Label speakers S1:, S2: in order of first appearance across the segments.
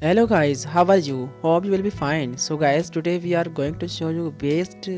S1: Hello guys, how are you? Hope you will be fine. So guys, today we are going to show you best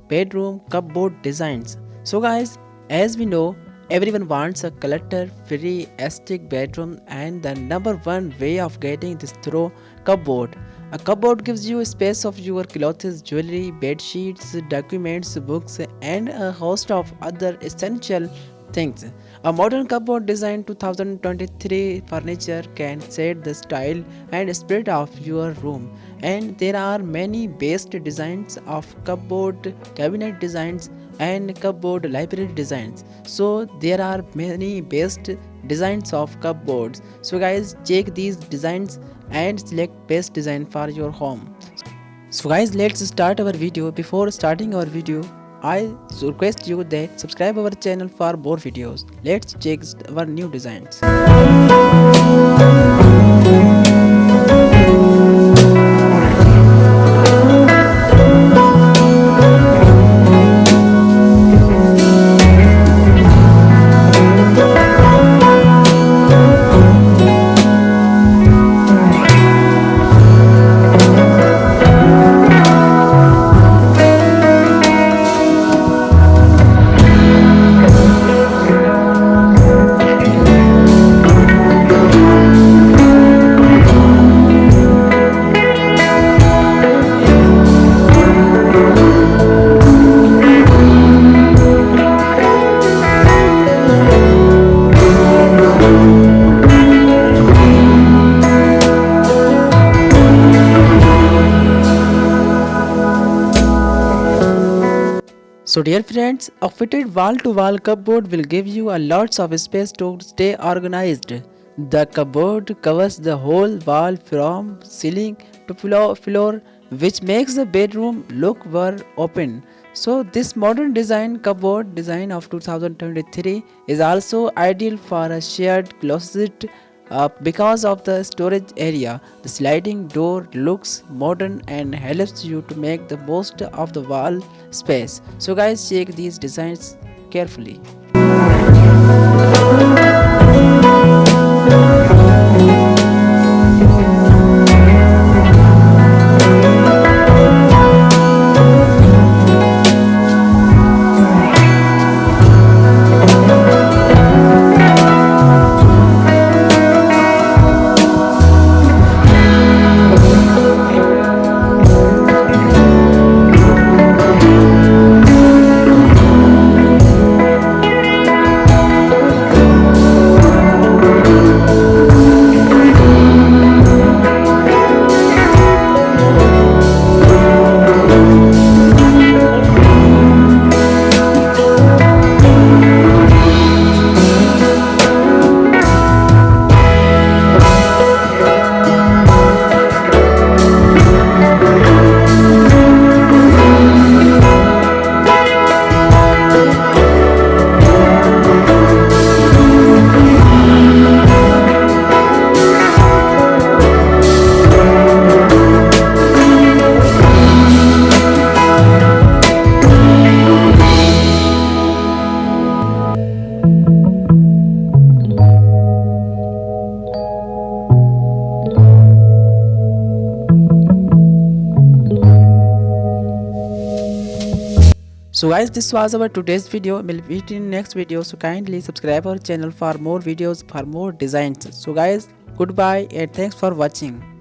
S1: bedroom cupboard designs. So guys, as we know, everyone wants a clutter-free aesthetic bedroom, and the number one way of getting this through cupboard. A cupboard gives you a space of your clothes, jewelry, bed sheets, documents, books, and a host of other essential things. A modern cupboard design 2023 furniture can set the style and spirit of your room, and there are many best designs of cupboard cabinet designs and cupboard library designs. So there are many best designs of cupboards. So guys, check these designs and select best design for your home. So guys, let's start our video. Before starting our video, I request you that subscribe our channel for more videos. Let's check our new designs. So dear friends, a fitted wall-to-wall cupboard will give you a lots of space to stay organized. The cupboard covers the whole wall from ceiling to floor, which makes the bedroom look more open. So this modern design cupboard design of 2023 is also ideal for a shared closet because of the storage area. The sliding door looks modern and helps you to make the most of the wall space. So guys, check these designs carefully. So guys, this was our today's video. We'll meet in next video. So kindly subscribe our channel for more videos, for more designs. So guys, goodbye and thanks for watching.